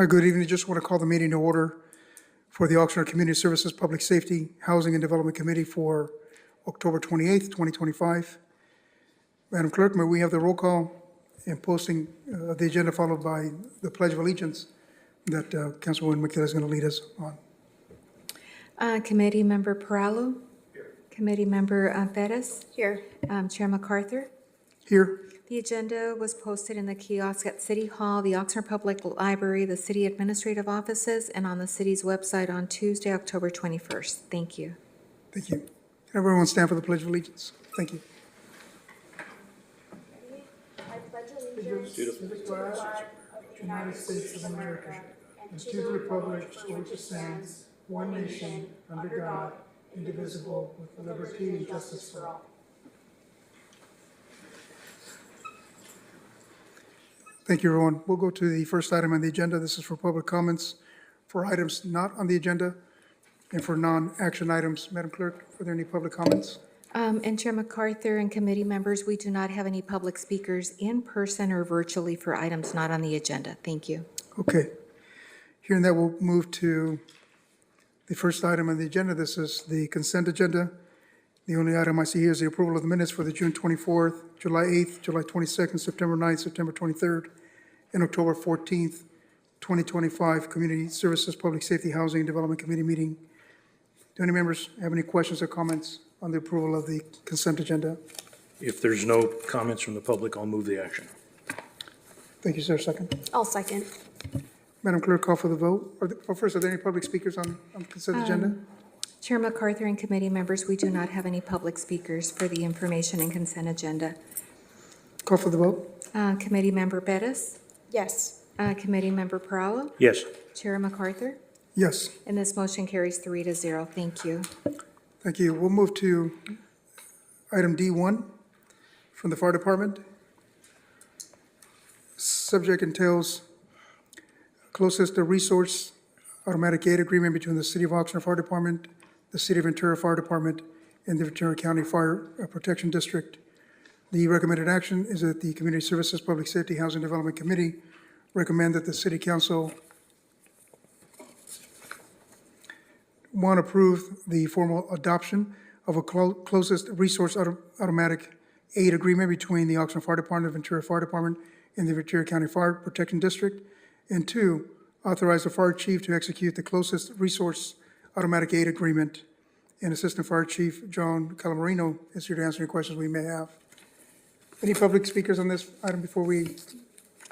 Good evening. Just want to call the meeting to order for the Oxnard Community Services Public Safety, Housing and Development Committee for October 28th, 2025. Madam Clerk, may we have the roll call and posting the agenda followed by the Pledge of Allegiance that Councilwoman McKellar is going to lead us on. Committee Member Perallo. Here. Committee Member Bettis. Here. Chair MacArthur. Here. The agenda was posted in the kiosk at City Hall, the Oxnard Public Library, the City Administrative Offices, and on the city's website on Tuesday, October 21st. Thank you. Thank you. Can everyone stand for the Pledge of Allegiance? Thank you. I pledge allegiance to the flag of the United States of America and to the republic for which it stands, one nation, under God, indivisible, with liberty and justice for all. Thank you, everyone. We'll go to the first item on the agenda. This is for public comments for items not on the agenda and for non-action items. Madam Clerk, are there any public comments? And Chair MacArthur and committee members, we do not have any public speakers in person or virtually for items not on the agenda. Thank you. Okay. Hearing that, we'll move to the first item on the agenda. This is the consent agenda. The only item I see here is the approval of the minutes for the June 24th, July 8th, July 22nd, September 9th, September 23rd, and October 14th, 2025 Community Services, Public Safety, Housing, and Development Committee meeting. Do any members have any questions or comments on the approval of the consent agenda? If there's no comments from the public, I'll move the action. Thank you, sir. Second. I'll second. Madam Clerk, call for the vote. First, are there any public speakers on the consent agenda? Chair MacArthur and committee members, we do not have any public speakers for the information and consent agenda. Call for the vote. Committee Member Bettis. Yes. Committee Member Perallo. Yes. Chair MacArthur. Yes. And this motion carries 3-0. Thank you. Thank you. We'll move to item D1 from the Fire Department. Subject entails closest resource automatic aid agreement between the City of Oxnard Fire Department, the City of Ventura Fire Department, and the Ventura County Fire Protection District. The recommended action is that the Community Services, Public Safety, Housing Development Committee recommend that the City Council one, approve the formal adoption of a closest resource automatic aid agreement between the Oxnard Fire Department, Ventura Fire Department, and the Ventura County Fire Protection District. And two, authorize the fire chief to execute the closest resource automatic aid agreement. And Assistant Fire Chief John Calamarino is here to answer any questions we may have. Any public speakers on this item before we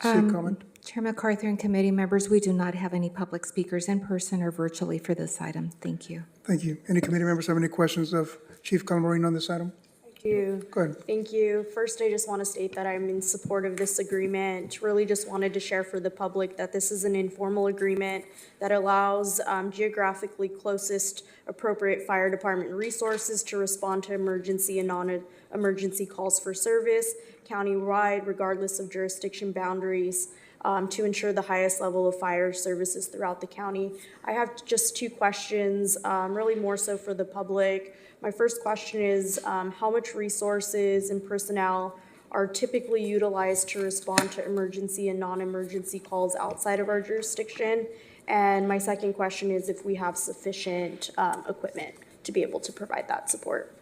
seek comment? Chair MacArthur and committee members, we do not have any public speakers in person or virtually for this item. Thank you. Thank you. Any committee members have any questions of Chief Calamarino on this item? Thank you. Go ahead. Thank you. First, I just want to state that I'm in support of this agreement. Really just wanted to share for the public that this is an informal agreement that allows geographically closest appropriate fire department resources to respond to emergency and non-emergency calls for service countywide, regardless of jurisdiction boundaries. To ensure the highest level of fire services throughout the county. I have just two questions, really more so for the public. My first question is, how much resources and personnel are typically utilized to respond to emergency and non-emergency calls outside of our jurisdiction? And my second question is if we have sufficient equipment to be able to provide that support.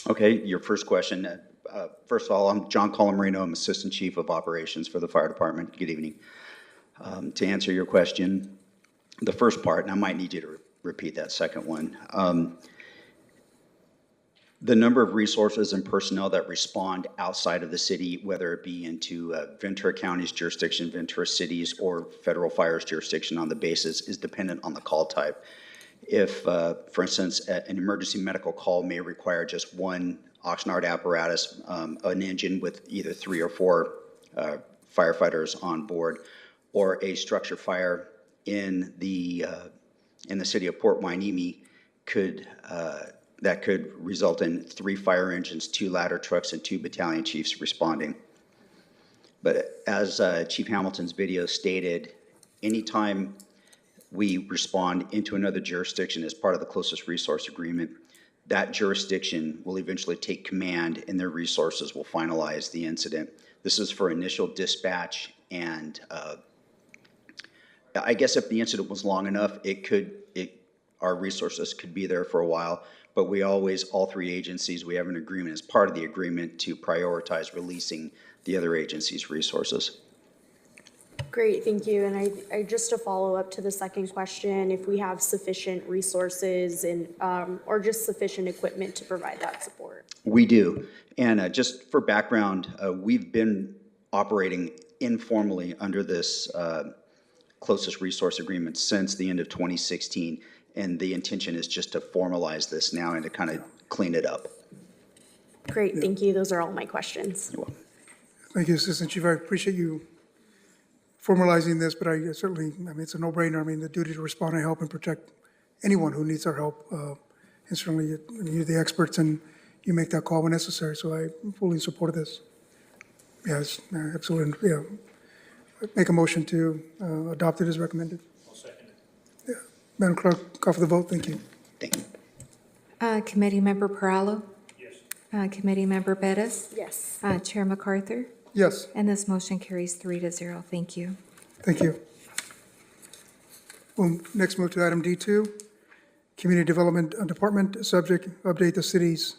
Okay, your first question. First of all, I'm John Calamarino. I'm Assistant Chief of Operations for the Fire Department. Good evening. To answer your question, the first part, and I might need you to repeat that second one. The number of resources and personnel that respond outside of the city, whether it be into Ventura County's jurisdiction, Ventura City's, or federal fire's jurisdiction on the basis, is dependent on the call type. If, for instance, an emergency medical call may require just one Oxnard apparatus, an engine with either 3 or 4 firefighters on board, or a structure fire in the city of Port Hueneme that could result in 3 fire engines, 2 ladder trucks, and 2 battalion chiefs responding. But as Chief Hamilton's video stated, anytime we respond into another jurisdiction as part of the closest resource agreement, that jurisdiction will eventually take command and their resources will finalize the incident. This is for initial dispatch and I guess if the incident was long enough, our resources could be there for a while. But we always, all three agencies, we have an agreement as part of the agreement to prioritize releasing the other agency's resources. Great, thank you. And I just to follow up to the second question, if we have sufficient resources and, or just sufficient equipment to provide that support. We do. And just for background, we've been operating informally under this closest resource agreement since the end of 2016. And the intention is just to formalize this now and to kind of clean it up. Great, thank you. Those are all my questions. You're welcome. Thank you, Assistant Chief. I appreciate you formalizing this, but I certainly, I mean, it's a no-brainer. I mean, the duty to respond and help and protect anyone who needs our help. And certainly you're the experts and you make that call when necessary. So I'm fully in support of this. Yes, absolutely. Yeah. Make a motion to adopt it as recommended. I'll second it. Yeah. Madam Clerk, call for the vote. Thank you. Thank you. Committee Member Perallo? Yes. Committee Member Bettis? Yes. Chair MacArthur? Yes, And this motion carries 3-0. Thank you. thank you. We'll next move to item D2, Community Development Department, subject, update the city's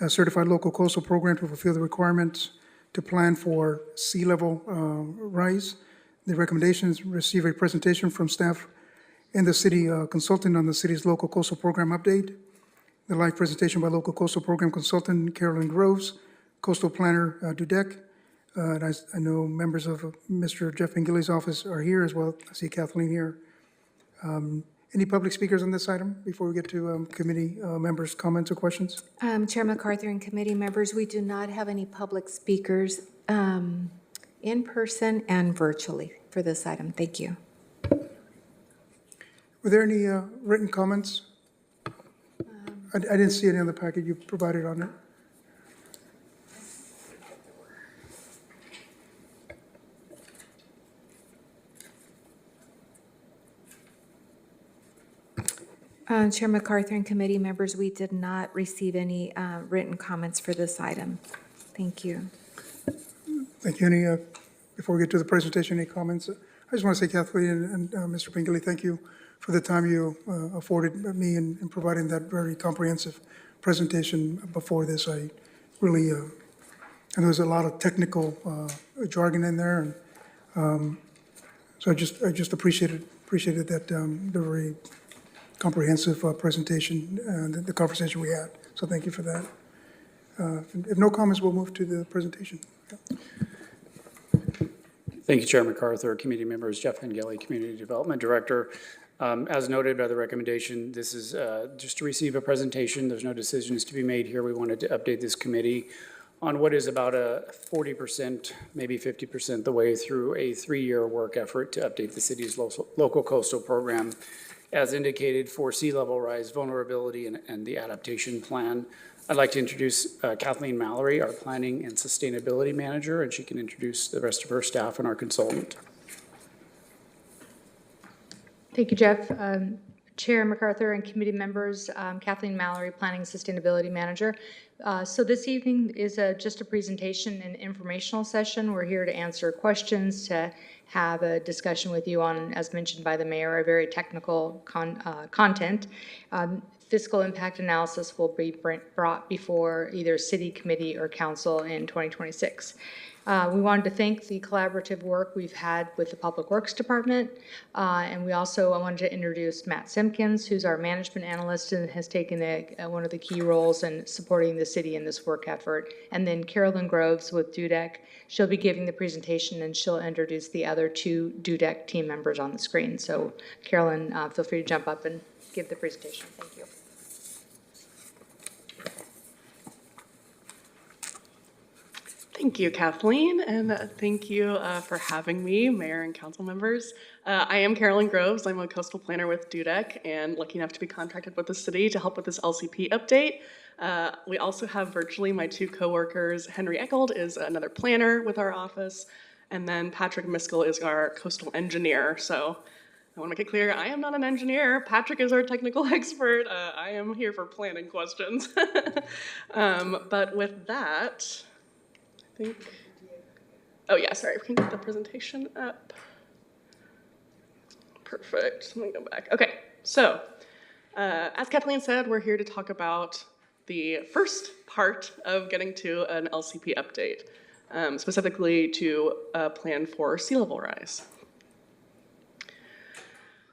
certified local coastal program to fulfill the requirements to plan for sea level rise. The recommendations receive a presentation from staff and the city consultant on the city's local coastal program update. The live presentation by local coastal program consultant Carolyn Groves, coastal planner Dudek. And I know members of Mr. Jeff Engilly's office are here as well. I see Kathleen here. Any public speakers on this item before we get to committee members' comments or questions? Chair MacArthur and committee members, we do not have any public speakers in person and virtually for this item. Thank you. Were there any written comments? I didn't see any on the packet you provided on it. Chair MacArthur and committee members, we did not receive any written comments for this item. Thank you. Thank you. Any, before we get to the presentation, any comments? I just want to say, Kathleen and Mr. Pingley, thank you for the time you afforded me in providing that very comprehensive presentation before this. I really, and there was a lot of technical jargon in there, and so I just appreciated that the very comprehensive presentation and the conversation we had. So thank you for that. If no comments, we'll move to the presentation. Yeah. Thank you, Chair MacArthur, committee members, Jeff Engilly, Community Development Director. As noted by the recommendation, this is just to receive a presentation. There's no decisions to be made here. We wanted to update this committee on what is about a 40%, maybe 50% the way through a 3-year work effort to update the city's local coastal program as indicated for sea level rise vulnerability and the adaptation plan. I'd like to introduce Kathleen Mallory, our Planning and Sustainability Manager, and she can introduce the rest of her staff and our consultant. Thank you, Jeff. Chair MacArthur and committee members, Kathleen Mallory, Planning and Sustainability Manager. So this evening is just a presentation and informational session. We're here to answer questions, to have a discussion with you on, as mentioned by the mayor, a very technical content. Fiscal impact analysis will be brought before either city, committee, or council in 2026. We wanted to thank the collaborative work we've had with the Public Works Department. And we also wanted to introduce Matt Simpkins, who's our management analyst and has taken one of the key roles in supporting the city in this work effort. And then Carolyn Groves with Dudek. She'll be giving the presentation and she'll introduce the other 2 Dudek team members on the screen. So Carolyn, feel free to jump up and give the presentation. Thank you. Thank you, Kathleen, and thank you for having me, Mayor and council members. I am Carolyn Groves. I'm a coastal planner with Dudek and lucky enough to be contracted with the city to help with this LCP update. We also have virtually my 2 coworkers. Henry Eckold is another planner with our office, and then Patrick Miskell is our coastal engineer. So I want to make it clear, I am not an engineer. Patrick is our technical expert. I am here for planning questions. But with that, oh yeah, sorry, we can get the presentation up. Perfect. Let me go back. Okay, so as Kathleen said, we're here to talk about the first part of getting to an LCP update, specifically to plan for sea level rise.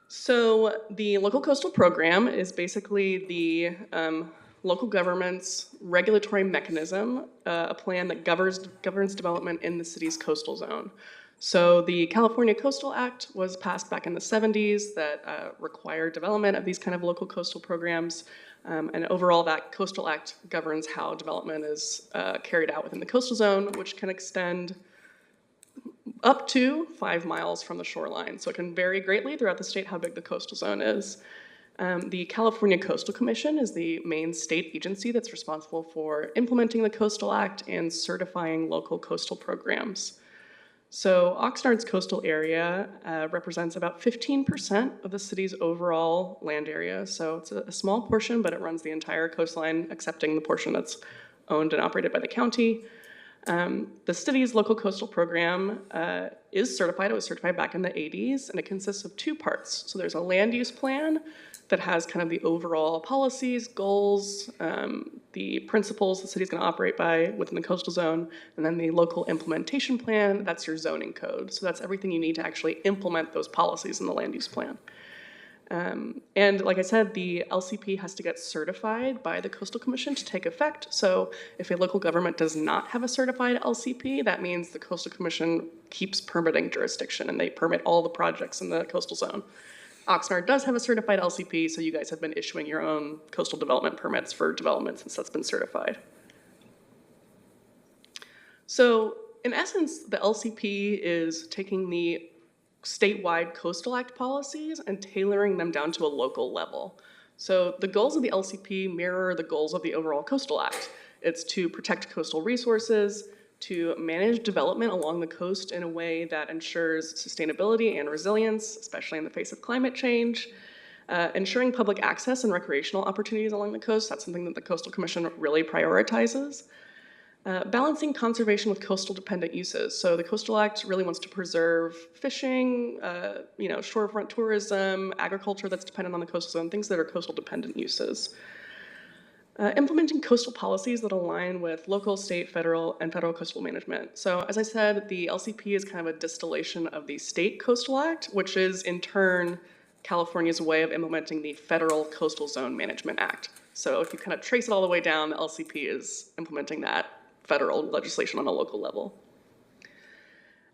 So the local coastal program is basically the local government's regulatory mechanism, a plan that governs development in the city's coastal zone. So the California Coastal Act was passed back in the 70s that required development of these kind of local coastal programs. And overall, that Coastal Act governs how development is carried out within the coastal zone, which can extend up to 5 miles from the shoreline. So it can vary greatly throughout the state how big the coastal zone is. The California Coastal Commission is the main state agency that's responsible for implementing the Coastal Act and certifying local coastal programs. So Oxnard's coastal area represents about 15% of the city's overall land area. So it's a small portion, but it runs the entire coastline, excepting the portion that's owned and operated by the county. The city's local coastal program is certified. It was certified back in the 80s, and it consists of 2 parts. So there's a land use plan that has kind of the overall policies, goals, the principles the city's going to operate by within the coastal zone, and then the local implementation plan, that's your zoning code. So that's everything you need to actually implement those policies in the land use plan. And like I said, the LCP has to get certified by the Coastal Commission to take effect. So if a local government does not have a certified LCP, that means the Coastal Commission keeps permitting jurisdiction and they permit all the projects in the coastal zone. Oxnard does have a certified LCP, so you guys have been issuing your own coastal development permits for development since that's been certified. So in essence, the LCP is taking the statewide Coastal Act policies and tailoring them down to a local level. So the goals of the LCP mirror the goals of the overall Coastal Act. It's to protect coastal resources, to manage development along the coast in a way that ensures sustainability and resilience, especially in the face of climate change, ensuring public access and recreational opportunities along the coast. That's something that the Coastal Commission really prioritizes. Balancing conservation with coastal dependent uses. So the Coastal Act really wants to preserve fishing, shorefront tourism, agriculture that's dependent on the coastal zone, things that are coastal dependent uses. Implementing coastal policies that align with local, state, federal, and federal coastal management. So as I said, the LCP is kind of a distillation of the state Coastal Act, which is in turn California's way of implementing the Federal Coastal Zone Management Act. So if you kind of trace it all the way down, the LCP is implementing that federal legislation on a local level.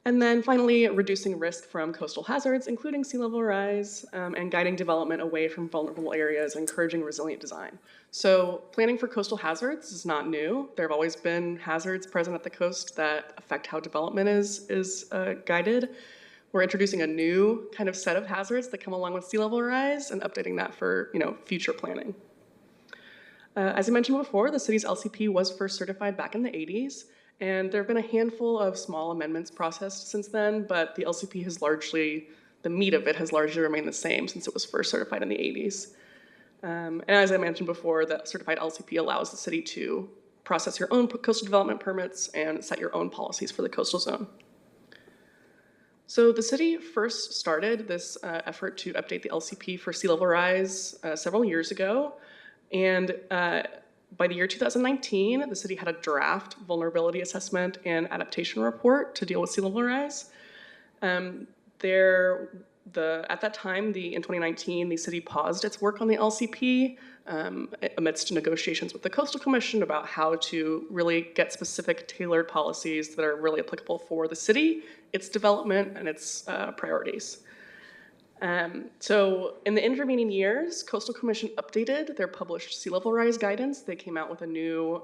And then finally, reducing risk from coastal hazards, including sea level rise, and guiding development away from vulnerable areas, encouraging resilient design. So planning for coastal hazards is not new. There have always been hazards present at the coast that affect how development is guided. We're introducing a new kind of set of hazards that come along with sea level rise and updating that for future planning. As I mentioned before, the city's LCP was first certified back in the 80s. And there have been a handful of small amendments processed since then, but the LCP has largely, the meat of it has largely remained the same since it was first certified in the 80s. And as I mentioned before, the certified LCP allows the city to process your own coastal development permits and set your own policies for the coastal zone. So the city first started this effort to update the LCP for sea level rise several years ago. And by the year 2019, the city had a draft vulnerability assessment and adaptation report to deal with sea level rise. At that time, in 2019, the city paused its work on the LCP amidst negotiations with the Coastal Commission about how to really get specific tailored policies that are really applicable for the city, its development, and its priorities. So in the intervening years, Coastal Commission updated their published sea level rise guidance. They came out with a new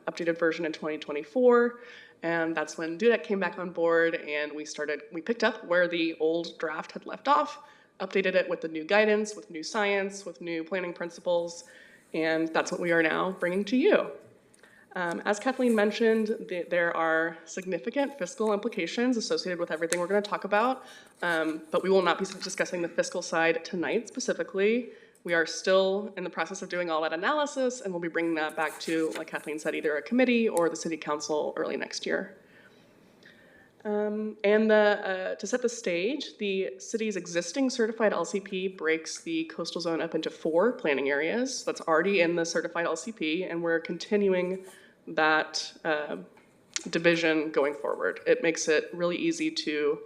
updated version in 2024, and that's when DUDEC came back on board and we picked up where the old draft had left off, updated it with the new guidance, with new science, with new planning principles, and that's what we are now bringing to you. As Kathleen mentioned, there are significant fiscal implications associated with everything we're going to talk about, but we will not be discussing the fiscal side tonight specifically. We are still in the process of doing all that analysis, and we'll be bringing that back to, like Kathleen said, either a committee or the city council early next year. To set the stage, the city's existing certified LCP breaks the coastal zone up into 4 planning areas. That's already in the certified LCP, and we're continuing that division going forward. It makes it really easy to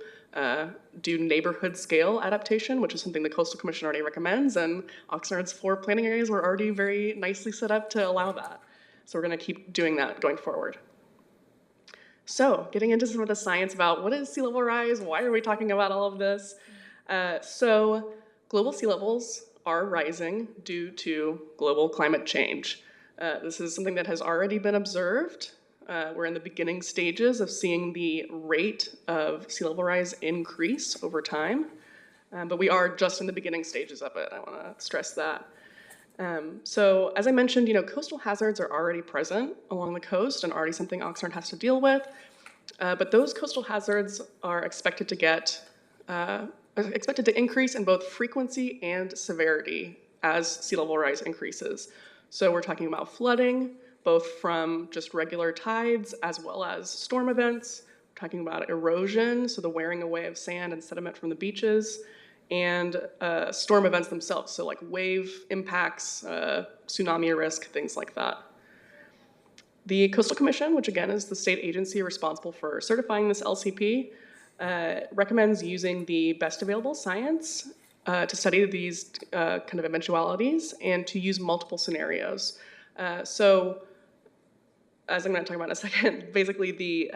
do neighborhood scale adaptation, which is something the Coastal Commission already recommends, and Oxnard's 4 planning areas were already very nicely set up to allow that. So we're going to keep doing that going forward. So getting into some of the science about what is sea level rise, why are we talking about all of this? So global sea levels are rising due to global climate change. This is something that has already been observed. We're in the beginning stages of seeing the rate of sea level rise increase over time, but we are just in the beginning stages of it. I want to stress that. So as I mentioned, coastal hazards are already present along the coast and already something Oxnard has to deal with. But those coastal hazards are expected to increase in both frequency and severity as sea level rise increases. So we're talking about flooding, both from just regular tides as well as storm events. We're talking about erosion, so the wearing away of sand and sediment from the beaches, and storm events themselves, so like wave impacts, tsunami risk, things like that. The Coastal Commission, which again is the state agency responsible for certifying this LCP, recommends using the best available science to study these kind of eventualities and to use multiple scenarios. So, as I'm going to talk about in a second, basically the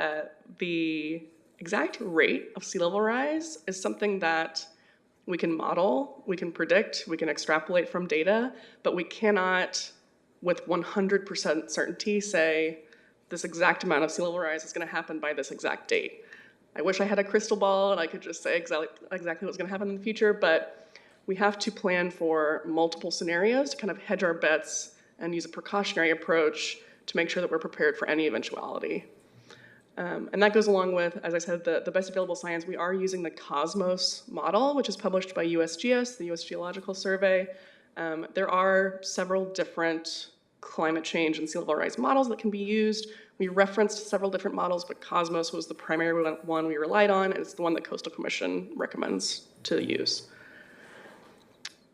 exact rate of sea level rise is something that we can model, we can predict, we can extrapolate from data, but we cannot, with 100% certainty, say this exact amount of sea level rise is going to happen by this exact date. I wish I had a crystal ball and I could just say exactly what's going to happen in the future, but we have to plan for multiple scenarios to kind of hedge our bets and use a precautionary approach to make sure that we're prepared for any eventuality. And that goes along with, as I said, the best available science. We are using the Cosmos model, which is published by USGS, the US Geological Survey. There are several different climate change and sea level rise models that can be used. We referenced several different models, but Cosmos was the primary one we relied on, and it's the one that Coastal Commission recommends to use.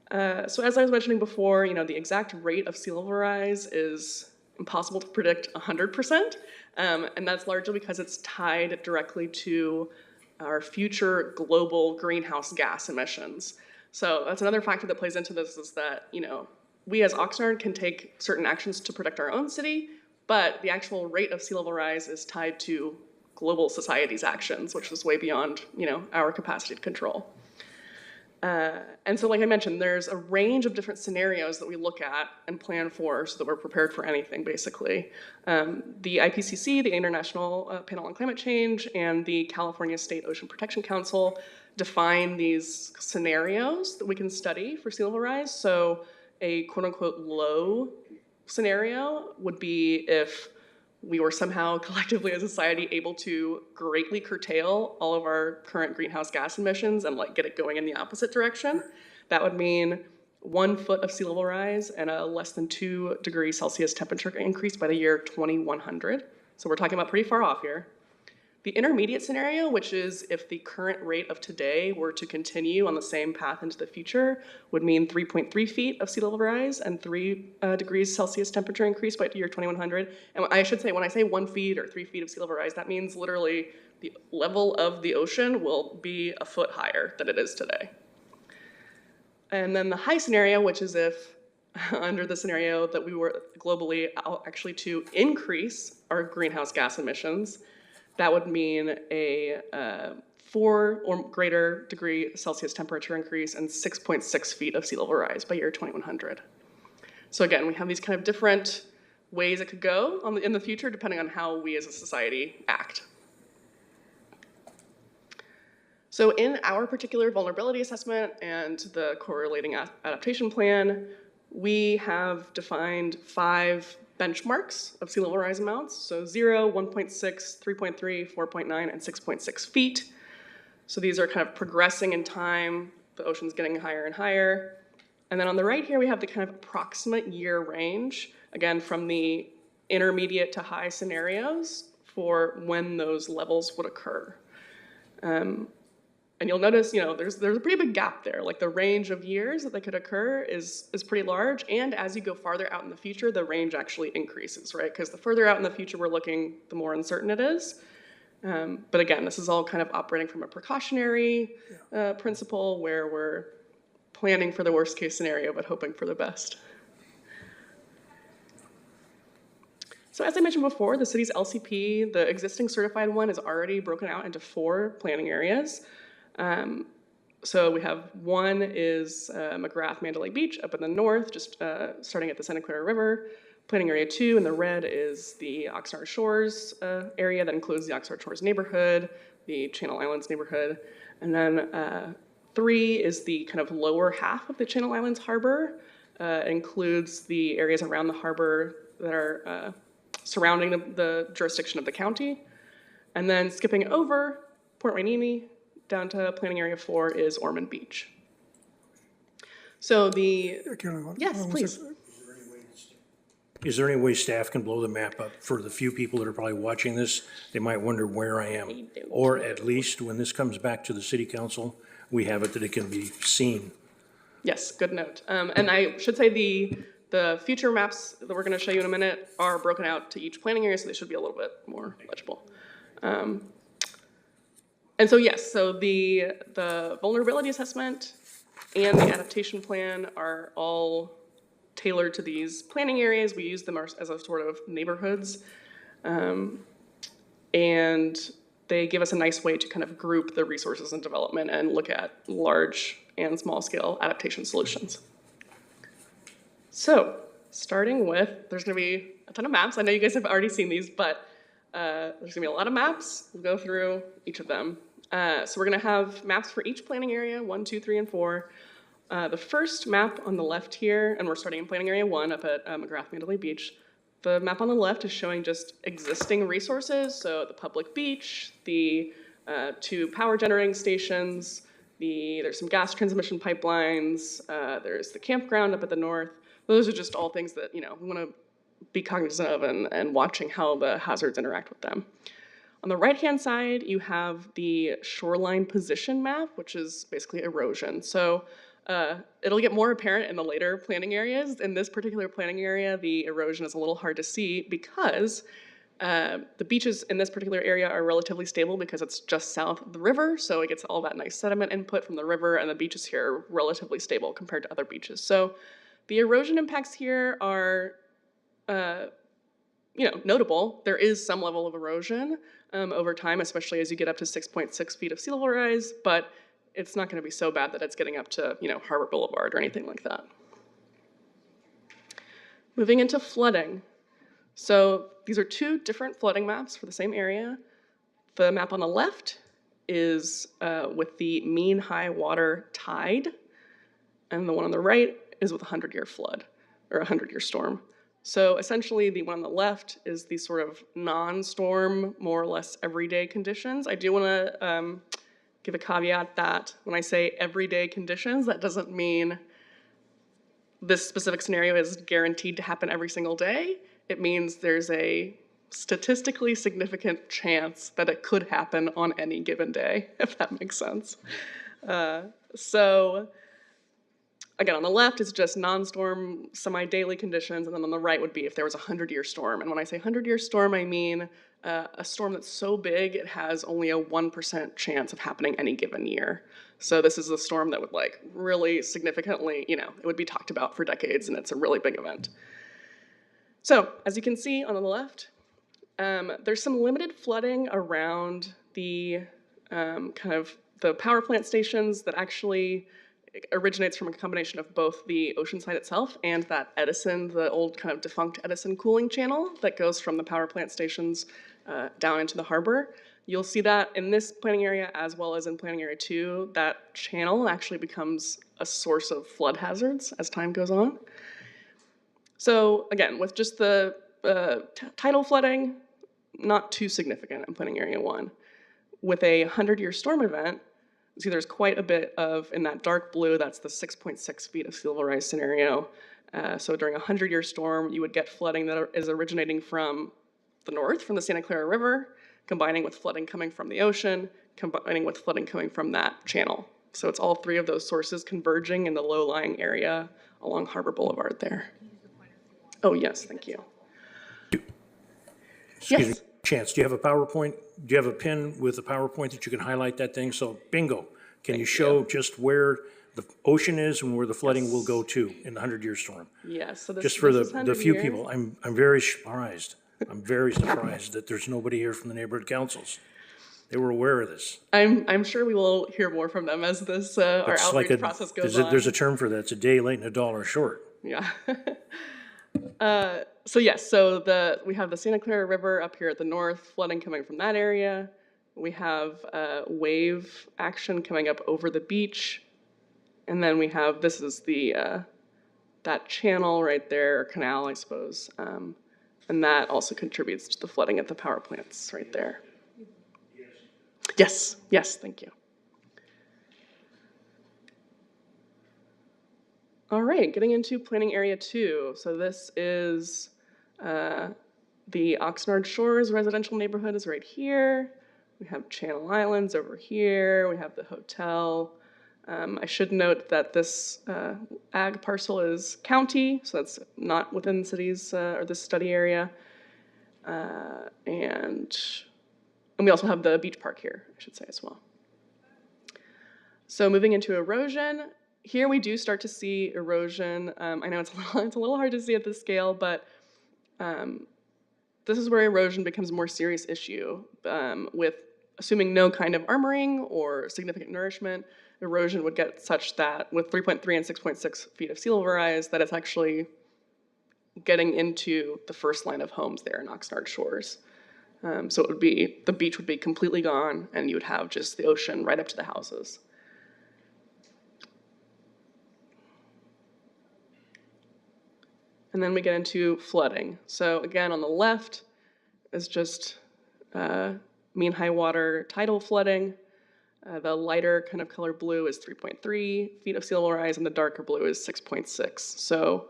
So as I was mentioning before, the exact rate of sea level rise is impossible to predict 100%, and that's largely because it's tied directly to our future global greenhouse gas emissions. So that's another factor that plays into this, is that, we as Oxnard can take certain actions to protect our own city, but the actual rate of sea level rise is tied to global society's actions, which is way beyond, our capacity to control. And so, like I mentioned, there's a range of different scenarios that we look at and plan for so that we're prepared for anything, basically. The IPCC, the International Panel on Climate Change, and the California State Ocean Protection Council define these scenarios that we can study for sea level rise. So a quote-unquote low scenario would be if we were somehow collectively as a society able to greatly curtail all of our current greenhouse gas emissions and get it going in the opposite direction. That would mean 1 foot of sea level rise and a less than 2 degrees Celsius temperature increase by the year 2100. So we're talking about pretty far off here. The intermediate scenario, which is if the current rate of today were to continue on the same path into the future, would mean 3.3 feet of sea level rise and 3 degrees Celsius temperature increase by the year 2100. And I should say, when I say 1 feet or 3 feet of sea level rise, that means literally the level of the ocean will be a foot higher than it is today. And then the high scenario, which is if under the scenario that we were globally actually to increase our greenhouse gas emissions, that would mean a 4 or greater degree Celsius temperature increase and 6.6 feet of sea level rise by year 2100. So again, we have these kind of different ways it could go in the future depending on how we as a society act. So in our particular vulnerability assessment and the correlating adaptation plan, we have defined 5 benchmarks of sea level rise amounts. So 0, 1.6, 3.3, 4.9, and 6.6 feet. So these are kind of progressing in time. The ocean's getting higher and higher. And then on the right here, we have the kind of approximate year range, again, from the intermediate to high scenarios for when those levels would occur. And you'll notice, there's a pretty big gap there. Like the range of years that they could occur is pretty large. And as you go farther out in the future, the range actually increases, right? Because the further out in the future we're looking, the more uncertain it is. But again, this is all kind of operating from a precautionary principle where we're planning for the worst case scenario, but hoping for the best. So as I mentioned before, the city's LCP, the existing certified one, is already broken out into 4 planning areas. So we have one is McGrath Mandalay Beach up in the north, just starting at the Santa Clara River. Planning area 2 in the red is the Oxnard Shores area that includes the Oxnard Shores neighborhood, the Channel Islands neighborhood. And then 3 is the kind of lower half of the Channel Islands harbor. It includes the areas around the harbor that are surrounding the jurisdiction of the county. And then skipping over Port Hueneme down to planning area 4 is Ormond Beach. So Carolyn, yes, please. Is there any way staff can blow the map up for the few people that are probably watching this? They might wonder where I am. Or at least when this comes back to the city council, we have it that it can be seen. Yes, good note. And I should say the future maps that we're going to show you in a minute are broken out to each planning area, so they should be a little bit more legible. And so yes, so the vulnerability assessment and the adaptation plan are all tailored to these planning areas. We use them as a sort of neighborhoods. And they give us a nice way to kind of group the resources and development and look at large and small scale adaptation solutions. So starting with, there's gonna be a ton of maps. I know you guys have already seen these, but there's gonna be a lot of maps. We'll go through each of them. So we're gonna have maps for each planning area, 1, 2, 3, and 4. The first map on the left here, and we're starting in planning area 1 up at McGrath Mandalay Beach. The map on the left is showing just existing resources, so the public beach, the 2 power generating stations, there's some gas transmission pipelines, there's the campground up at the north. Those are just all things that we want to be cognizant of and watching how the hazards interact with them. On the right-hand side, you have the shoreline position map, which is basically erosion. So it'll get more apparent in the later planning areas. In this particular planning area, the erosion is a little hard to see because the beaches in this particular area are relatively stable because it's just south of the river, so it gets all that nice sediment input from the river, and the beaches here are relatively stable compared to other beaches. So the erosion impacts here are notable. There is some level of erosion over time, especially as you get up to 6.6 feet of sea level rise, but it's not going to be so bad that it's getting up to, Harbor Boulevard or anything like that. Moving into flooding. So these are 2 different flooding maps for the same area. The map on the left is with the mean high water tide, and the one on the right is with a 100-year flood, or a 100-year storm. So essentially, the one on the left is the sort of non-storm, more or less everyday conditions. I do want to give a caveat that when I say everyday conditions, that doesn't mean this specific scenario is guaranteed to happen every single day. It means there's a statistically significant chance that it could happen on any given day, if that makes sense. So again, on the left is just non-storm, semi-daily conditions, and then on the right would be if there was a 100-year storm. And when I say 100-year storm, I mean a storm that's so big it has only a 1% chance of happening any given year. So this is a storm that would really significantly, it would be talked about for decades, and it's a really big event. So as you can see on the left, there's some limited flooding around the kind of the power plant stations that actually originates from a combination of both the oceanside itself and that Edison, the old kind of defunct Edison cooling channel that goes from the power plant stations down into the harbor. You'll see that in this planning area as well as in planning area 2, that channel actually becomes a source of flood hazards as time goes on. So again, with just the tidal flooding, not too significant in planning area 1. With a 100-year storm event, see there's quite a bit of, in that dark blue, that's the 6.6 feet of sea level rise scenario. So during a 100-year storm, you would get flooding that is originating from the north, from the Santa Clara River, combining with flooding coming from the ocean, combining with flooding coming from that channel. So it's all three of those sources converging in the low-lying area along Harbor Boulevard there. Oh, yes, thank you. Excuse me, Yes. Chance, do you have a PowerPoint? Do you have a pen with a PowerPoint that you can highlight that thing? So bingo. Can you show just where the ocean is and where the flooding will go to in the 100-year storm? Yes, so this, Just for this is the 100 few year. people, I'm very surprised. I'm very surprised that there's nobody here from the neighborhood councils. They were aware of this. I'm sure we will hear more from them as this our It's like outreach process goes on. there's a term for that. It's a day late and a dollar short. Yeah. So yes, so we have the Santa Clara River up here at the north, flooding coming from that area. We have wave action coming up over the beach. And then we have, this is the that channel right there, or canal, I suppose. And that also contributes to the flooding at the power plants right there. Yes, yes, thank you. All right, getting into planning area 2. So this is the Oxnard Shores residential neighborhood is right here. We have Channel Islands over here. We have the hotel. I should note that this ag parcel is county, so that's not within cities or this study area. And we also have the beach park here, I should say as well. So moving into erosion, here we do start to see erosion. I know it's a little hard to see at this scale, but this is where erosion becomes a more serious issue. With assuming no kind of armoring or significant nourishment, erosion would get such that with 3.3 and 6.6 feet of sea level rise, that it's actually getting into the first line of homes there in Oxnard Shores. So it would be, the beach would be completely gone, and you would have just the ocean right up to the houses. And then we get into flooding. So again, on the left is just mean high water tidal flooding. The lighter kind of color blue is 3.3 feet of sea level rise, and the darker blue is 6.6. So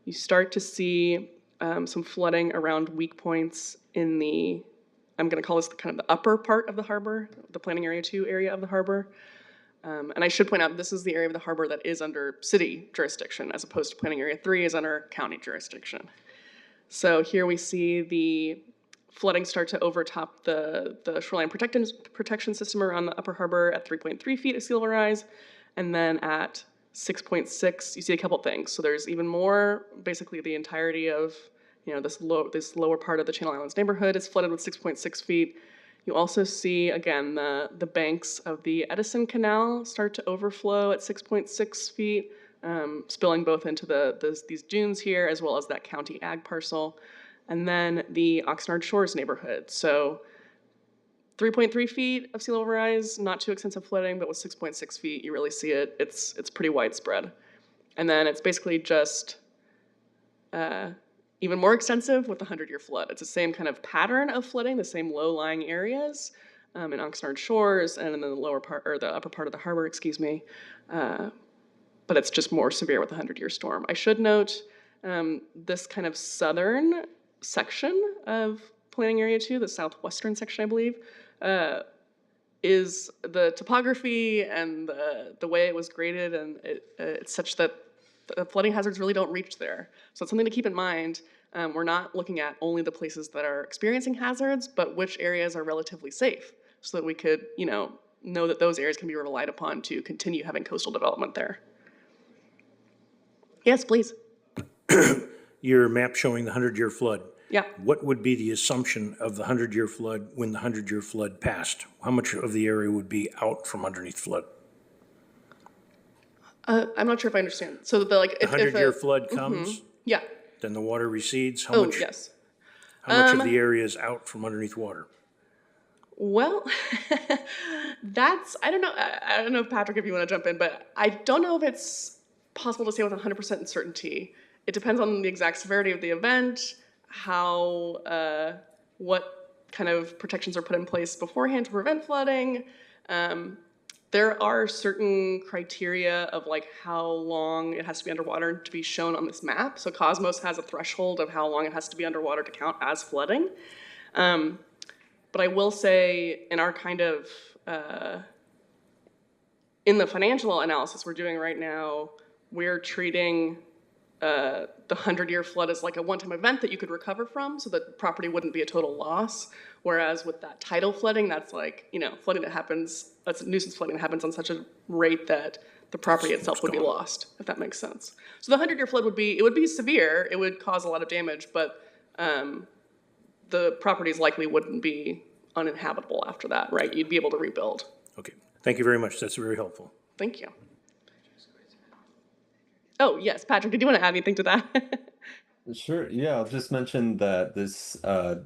you start to see some flooding around weak points in the, I'm going to call this the kind of the upper part of the harbor, the planning area 2 area of the harbor. And I should point out, this is the area of the harbor that is under city jurisdiction, as opposed to planning area 3 is under county jurisdiction. So here we see the flooding start to overtop the shoreline protection system around the upper harbor at 3.3 feet of sea level rise. And then at 6.6, you see a couple things. So there's even more, basically the entirety of, you know, this lower part of the Channel Islands neighborhood is flooded with 6.6 feet. You also see, again, the banks of the Edison Canal start to overflow at 6.6 feet, spilling both into these dunes here, as well as that county ag parcel. And then the Oxnard Shores neighborhood. So 3.3 feet of sea level rise, not too extensive flooding, but with 6.6 feet, you really see it. It's pretty widespread. And then it's basically just even more extensive with the 100-year flood. It's the same kind of pattern of flooding, the same low-lying areas in Oxnard Shores and in the lower part, or the upper part of the harbor, excuse me. But it's just more severe with the 100-year storm. I should note this kind of southern section of planning area 2, the southwestern section, I believe, is the topography and the way it was graded, and it's such that the flooding hazards really don't reach there. So it's something to keep in mind. We're not looking at only the places that are experiencing hazards, but which areas are relatively safe, so that we could, know that those areas can be relied upon to continue having coastal development there. Yes, please. Your map showing the 100-year flood. Yeah. What would be the assumption of the 100-year flood when the 100-year flood passed? How much of the area would be out from underneath flood? I'm not sure if I understand. So the The 100-year flood comes, yeah. then the water recedes. How Oh, much? yes. How much of the area is out from underneath water? Well, I don't know. I don't know if Patrick, if you want to jump in, but I don't know if it's possible to say with 100% certainty. It depends on the exact severity of the event, what kind of protections are put in place beforehand to prevent flooding. There are certain criteria of like how long it has to be underwater to be shown on this map. So Cosmos has a threshold of how long it has to be underwater to count as flooding. But I will say in our kind of, in the financial analysis we're doing right now, we're treating the 100-year flood as like a one-time event that you could recover from, so that property wouldn't be a total loss. Whereas with that tidal flooding, that's like, flooding that happens, that's nuisance flooding that happens on such a rate that the property itself would be lost, if that makes sense. So the 100-year flood would be severe, it would cause a lot of damage, but the properties likely wouldn't be uninhabitable after that, right? You'd be able to rebuild. Okay, thank you very much. That's very helpful. Thank you. Oh, yes, Patrick, did you want to add anything to that? Sure. Yeah, I'll just mention that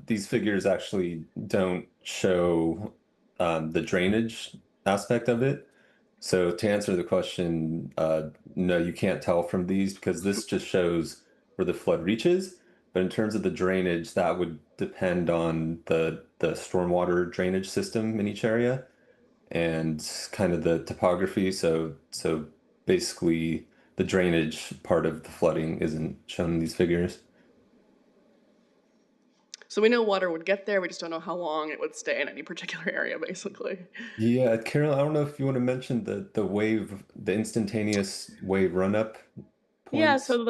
these figures actually don't show the drainage aspect of it. So to answer the question, no, you can't tell from these because this just shows where the flood reaches. But in terms of the drainage, that would depend on the stormwater drainage system in each area and kind of the topography. So basically the drainage part of the flooding isn't shown in these figures. So we know water would get there, we just don't know how long it would stay in any particular area, basically. Yeah, Carol, I don't know if you want to mention the instantaneous wave run-up Yeah, points. so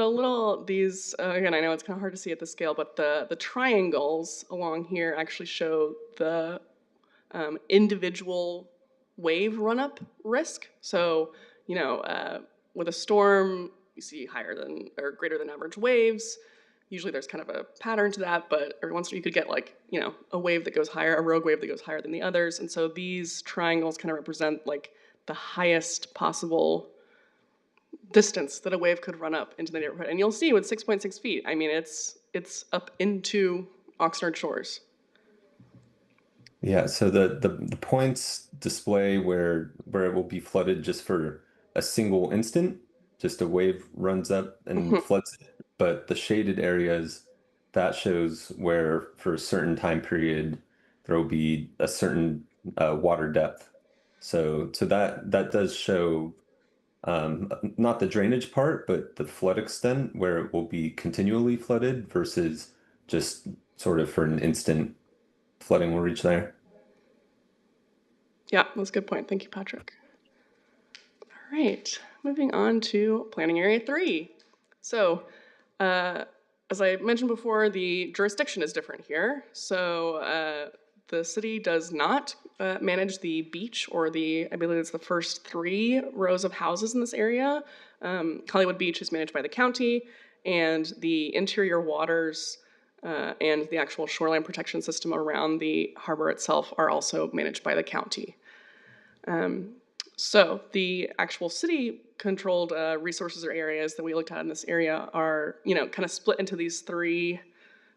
again, I know it's kind of hard to see at the scale, but the triangles along here actually show the individual wave run-up risk. So, with a storm, you see higher than or greater than average waves. Usually there's kind of a pattern to that, but every once in a while you could get like, a wave that goes higher, a rogue wave that goes higher than the others. And so these triangles kind of represent like the highest possible distance that a wave could run up into the neighborhood. And you'll see with 6.6 feet, I mean, it's up into Oxnard shores. Yeah, so the points display where it will be flooded just for a single instant, just a wave runs up and floods it. But the shaded areas, that shows where for a certain time period there will be a certain water depth. So that does show not the drainage part, but the flood extent where it will be continually flooded versus just sort of for an instant flooding will reach there. Yeah, that's a good point. Thank you, Patrick. All right, moving on to Planning Area 3. So, as I mentioned before, the jurisdiction is different here. So, the city does not manage the beach or I believe it's the first 3 rows of houses in this area. Hollywood Beach is managed by the county, and the interior waters and the actual shoreline protection system around the harbor itself are also managed by the county. So the actual city-controlled resources or areas that we looked at in this area are, kind of split into these 3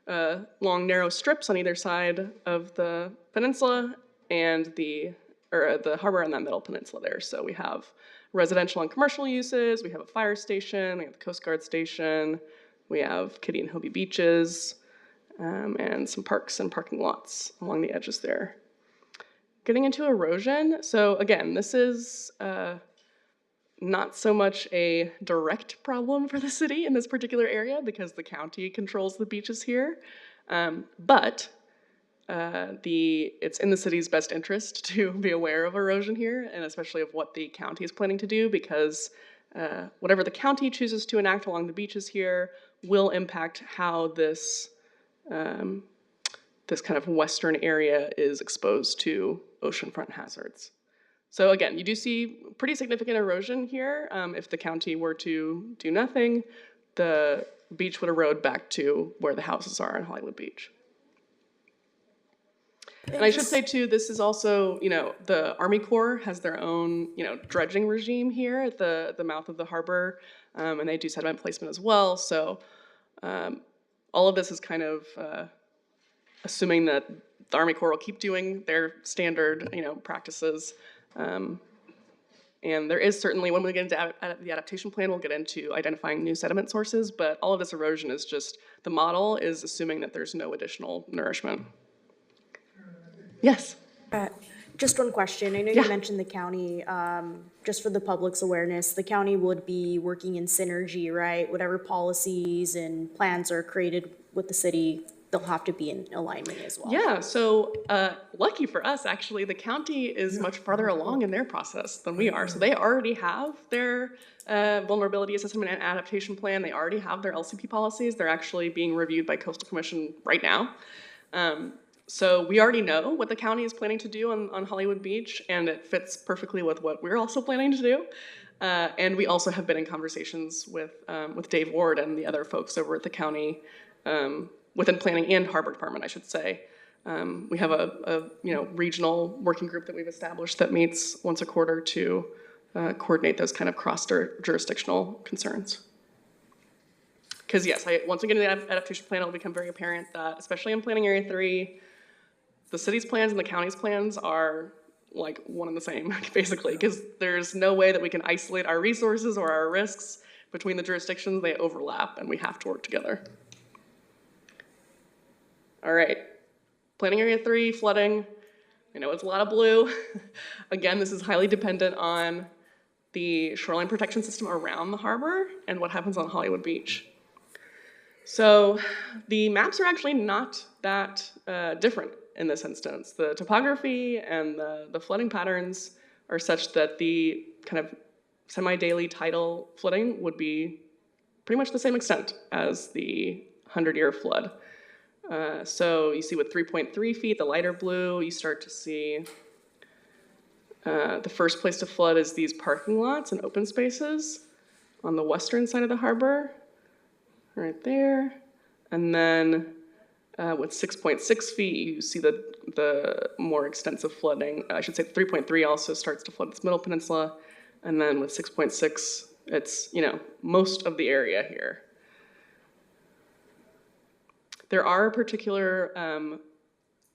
long, narrow strips on either side of the peninsula and the harbor in that middle peninsula there. So we have residential and commercial uses, we have a fire station, we have the Coast Guard station, we have Kitty and Hobie beaches, and some parks and parking lots along the edges there. Getting into erosion, so again, this is not so much a direct problem for the city in this particular area because the county controls the beaches here, but it's in the city's best interest to be aware of erosion here, and especially of what the county is planning to do, because whatever the county chooses to enact along the beaches here will impact how this kind of western area is exposed to oceanfront hazards. So again, you do see pretty significant erosion here. If the county were to do nothing, the beach would erode back to where the houses are on Hollywood Beach. And I should say too, this is also, the Army Corps has their own, dredging regime here at the mouth of the harbor, and they do sediment placement as well. So all of this is kind of assuming that the Army Corps will keep doing their standard, practices. And there is certainly, when we get into the adaptation plan, we'll get into identifying new sediment sources, but all of this erosion is just, the model is assuming that there's no additional nourishment. Yes? Just one question. I know you mentioned the county, just for the public's awareness, the county would be working in synergy, right? Whatever policies and plans are created with the city, they'll have to be in alignment as well. Yeah, so lucky for us, actually, the county is much farther along in their process than we are. So they already have their vulnerability assessment and adaptation plan. They already have their LCP policies. They're actually being reviewed by Coastal Commission right now. So we already know what the county is planning to do on Hollywood Beach, and it fits perfectly with what we're also planning to do. And we also have been in conversations with Dave Ward and the other folks over at the county, within planning and harbor department, I should say. We have a regional working group that we've established that meets once a quarter to coordinate those kind of cross-jurisdictional concerns. Because yes, once we get into the adaptation plan, it'll become very apparent that, especially in Planning Area 3, the city's plans and the county's plans are like one and the same, basically, because there's no way that we can isolate our resources or our risks between the jurisdictions. They overlap, and we have to work together. All right, Planning Area 3, flooding. I know it's a lot of blue. Again, this is highly dependent on the shoreline protection system around the harbor and what happens on Hollywood Beach. So the maps are actually not that different in this instance. The topography and the flooding patterns are such that the kind of semi-daily tidal flooding would be pretty much the same extent as the 100-year flood. So you see with 3.3 feet, the lighter blue, you start to see the first place to flood is these parking lots and open spaces on the western side of the harbor, right there. And then with 6.6 feet, you see the more extensive flooding. I should say 3.3 also starts to flood this middle peninsula. And then with 6.6, it's, most of the area here. There are particular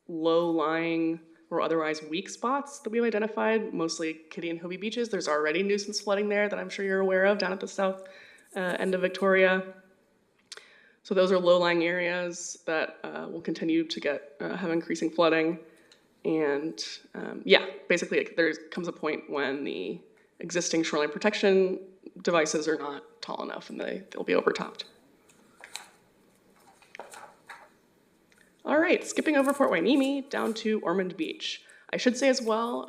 low-lying or otherwise weak spots that we've identified, mostly Kitty and Hobie beaches. There's already nuisance flooding there that I'm sure you're aware of down at the south end of Victoria. So those are low-lying areas that will continue to have increasing flooding. And basically there comes a point when the existing shoreline protection devices are not tall enough and they'll be overtopped. All right, skipping over Port Hueneme down to Ormond Beach. I should say as well,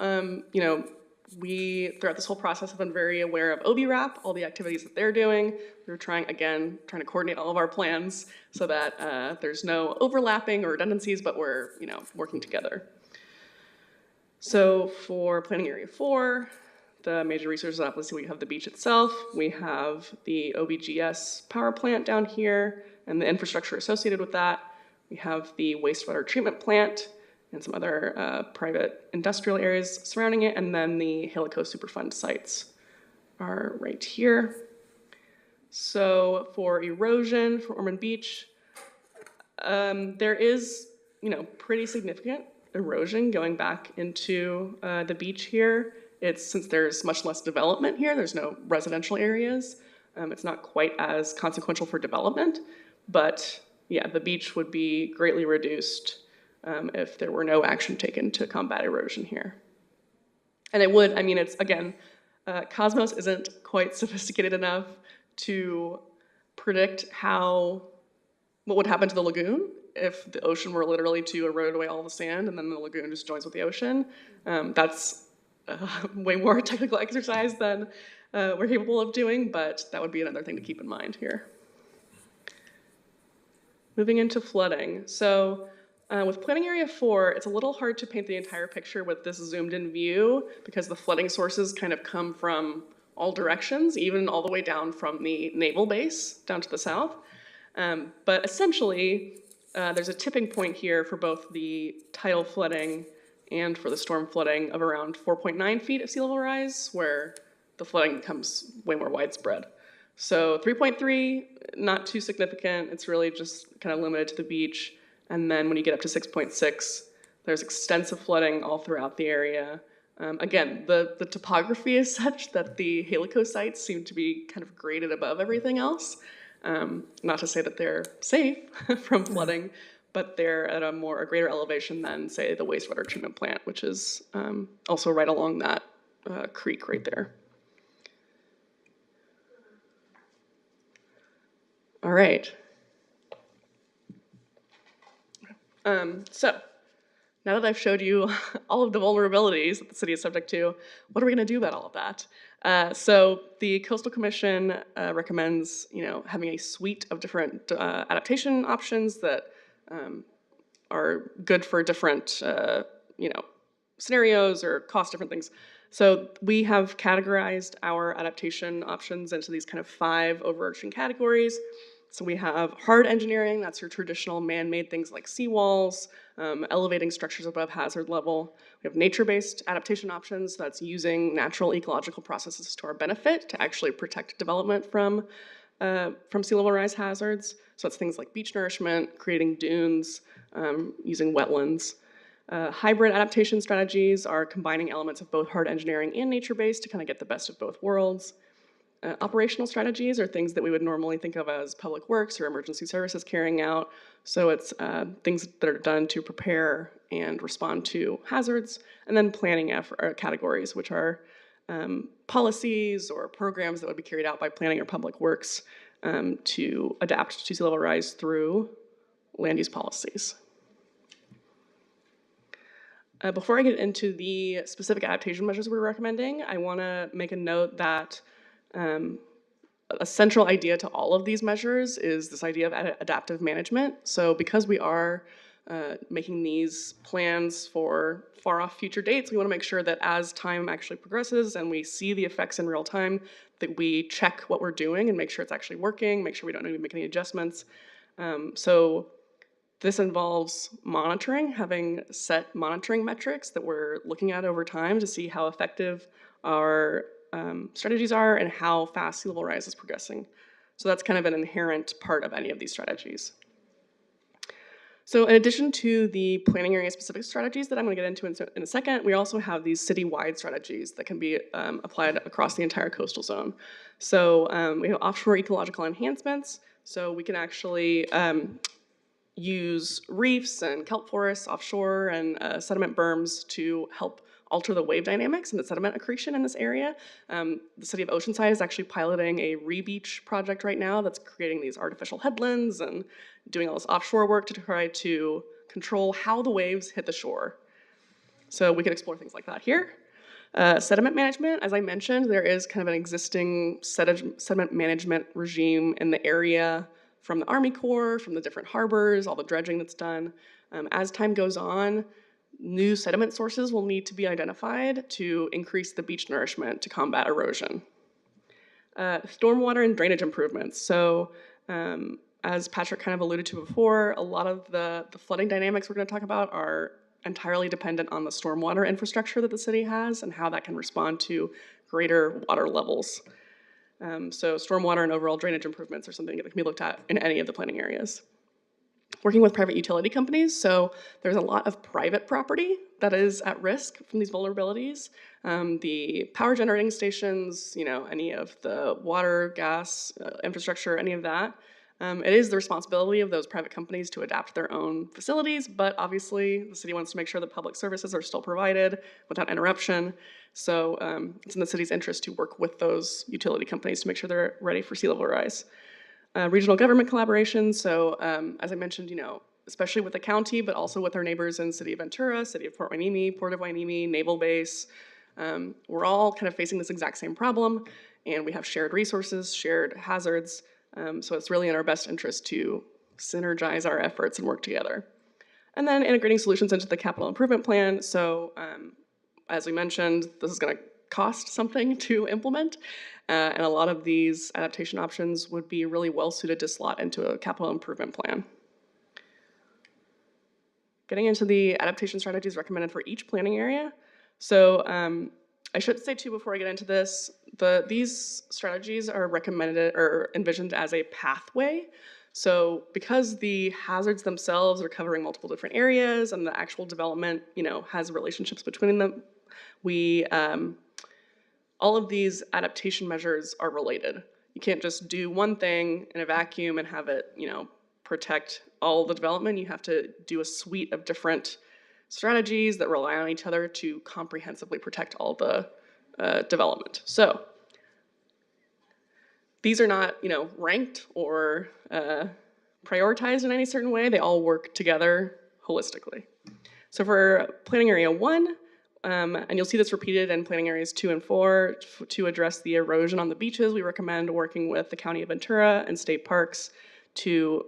we, throughout this whole process, have been very aware of OBRAP, all the activities that they're doing. We're trying to coordinate all of our plans so that there's no overlapping or redundancies, but we're, working together. So for Planning Area 4, the major resources, obviously we have the beach itself, we have the OBGS power plant down here, and the infrastructure associated with that. We have the wastewater treatment plant and some other private industrial areas surrounding it, and then the Halico Superfund sites are right here. So for erosion for Ormond Beach, there is, pretty significant erosion going back into the beach here. Since there's much less development here, there's no residential areas. It's not quite as consequential for development, but yeah, the beach would be greatly reduced if there were no action taken to combat erosion here. And it would, it's, again, Cosmos isn't quite sophisticated enough to predict what would happen to the lagoon if the ocean were literally to erode away all the sand and then the lagoon just joins with the ocean. That's way more technical exercise than we're capable of doing, but that would be another thing to keep in mind here. Moving into flooding. So with Planning Area 4, it's a little hard to paint the entire picture with this zoomed in view because the flooding sources kind of come from all directions, even all the way down from the naval base down to the south. But essentially, there's a tipping point here for both the tidal flooding and for the storm flooding of around 4.9 feet of sea level rise, where the flooding becomes way more widespread. So 3.3, not too significant. It's really just kind of limited to the beach. And then when you get up to 6.6, there's extensive flooding all throughout the area. Again, the topography is such that the Halico sites seem to be kind of graded above everything else. Not to say that they're safe from flooding, but they're at a greater elevation than, say, the wastewater treatment plant, which is also right along that creek right there. All right. So now that I've showed you all of the vulnerabilities that the city is subject to, what are we going to do about all of that? So the Coastal Commission recommends, having a suite of different adaptation options that are good for different, scenarios or cost different things. So we have categorized our adaptation options into these kind of 5 overarching categories. So we have hard engineering, that's your traditional man-made things like seawalls, elevating structures above hazard level. We have nature-based adaptation options, that's using natural ecological processes to our benefit to actually protect development from sea level rise hazards. So that's things like beach nourishment, creating dunes, using wetlands. Hybrid adaptation strategies are combining elements of both hard engineering and nature-based to kind of get the best of both worlds. Operational strategies are things that we would normally think of as public works or emergency services carrying out. So it's things that are done to prepare and respond to hazards. And then planning categories, which are policies or programs that would be carried out by planning or public works to adapt to sea level rise through land use policies. Before I get into the specific adaptation measures we're recommending, I want to make a note that a central idea to all of these measures is this idea of adaptive management. So because we are making these plans for far off future dates, we want to make sure that as time actually progresses and we see the effects in real time, that we check what we're doing and make sure it's actually working, make sure we don't need to make any adjustments. So this involves monitoring, having set monitoring metrics that we're looking at over time to see how effective our strategies are and how fast sea level rise is progressing. So that's kind of an inherent part of any of these strategies. So in addition to the planning area specific strategies that I'm going to get into in a second, we also have these citywide strategies that can be applied across the entire coastal zone. So we have offshore ecological enhancements. So we can actually use reefs and kelp forests offshore and sediment berms to help alter the wave dynamics and the sediment accretion in this area. The city of Oceanside is actually piloting a re-beach project right now that's creating these artificial headlands and doing all this offshore work to try to control how the waves hit the shore. So we can explore things like that here. Sediment management, as I mentioned, there is kind of an existing sediment management regime in the area from the Army Corps, from the different harbors, all the dredging that's done. As time goes on, new sediment sources will need to be identified to increase the beach nourishment to combat erosion. Stormwater and drainage improvements. So as Patrick kind of alluded to before, a lot of the flooding dynamics we're going to talk about are entirely dependent on the stormwater infrastructure that the city has and how that can respond to greater water levels. So stormwater and overall drainage improvements are something that can be looked at in any of the planning areas. Working with private utility companies, so there's a lot of private property that is at risk from these vulnerabilities. The power generating stations, any of the water, gas, infrastructure, any of that. It is the responsibility of those private companies to adapt their own facilities, but obviously the city wants to make sure that public services are still provided without interruption. So it's in the city's interest to work with those utility companies to make sure they're ready for sea level rise. Regional government collaboration, so as I mentioned, especially with the county, but also with our neighbors in City of Ventura, City of Port Hueneme, Port of Hueneme, Naval Base. We're all kind of facing this exact same problem, and we have shared resources, shared hazards, so it's really in our best interest to synergize our efforts and work together. And then integrating solutions into the capital improvement plan. So as we mentioned, this is going to cost something to implement, and a lot of these adaptation options would be really well suited to slot into a capital improvement plan. Getting into the adaptation strategies recommended for each planning area. So I should say too, before I get into this, these strategies are recommended or envisioned as a pathway. So because the hazards themselves are covering multiple different areas and the actual development, has relationships between them, we all of these adaptation measures are related. You can't just do one thing in a vacuum and have it, protect all the development. You have to do a suite of different strategies that rely on each other to comprehensively protect all the development. So these are not, ranked or prioritized in any certain way. They all work together holistically. So for planning area 1, and you'll see this repeated in planning areas 2 and 4, to address the erosion on the beaches, we recommend working with the County of Ventura and state parks to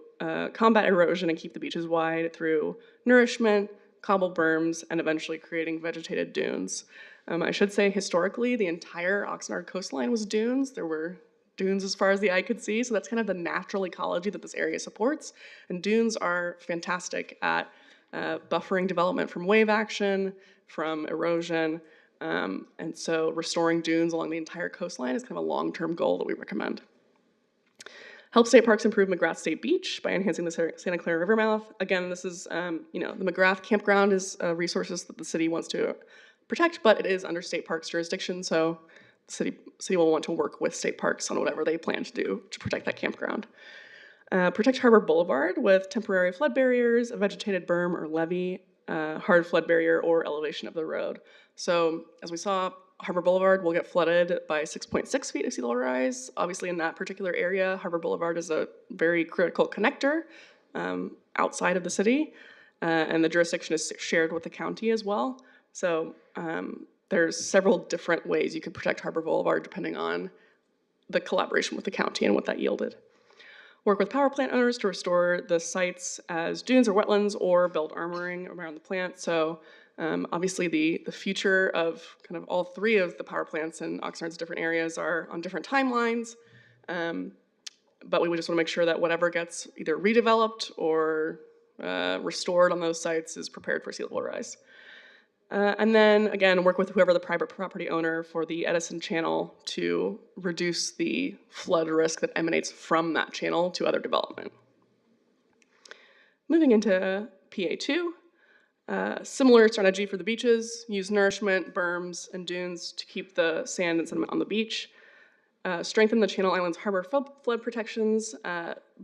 combat erosion and keep the beaches wide through nourishment, cobble berms, and eventually creating vegetated dunes. I should say historically, the entire Oxnard coastline was dunes. There were dunes as far as the eye could see, so that's kind of the natural ecology that this area supports. And dunes are fantastic at buffering development from wave action, from erosion, and so restoring dunes along the entire coastline is kind of a long-term goal that we recommend. Help state parks improve McGrath State Beach by enhancing the Santa Clara River mouth. Again, this is, the McGrath campground is resources that the city wants to protect, but it is under state parks jurisdiction, so the city will want to work with state parks on whatever they plan to do to protect that campground. Protect Harbor Boulevard with temporary flood barriers, a vegetated berm or levee, hard flood barrier, or elevation of the road. So as we saw, Harbor Boulevard will get flooded by 6.6 feet of sea level rise. Obviously in that particular area, Harbor Boulevard is a very critical connector outside of the city, and the jurisdiction is shared with the county as well. So there's several different ways you could protect Harbor Boulevard depending on the collaboration with the county and what that yielded. Work with power plant owners to restore the sites as dunes or wetlands, or build armoring around the plant. So obviously the future of kind of all 3 of the power plants in Oxnard's different areas are on different timelines. But we would just want to make sure that whatever gets either redeveloped or restored on those sites is prepared for sea level rise. And then, again, work with whoever the private property owner for the Edison channel to reduce the flood risk that emanates from that channel to other development. Moving into PA2, similar strategy for the beaches, use nourishment, berms, and dunes to keep the sand and sediment on the beach. Strengthen the Channel Islands harbor flood protections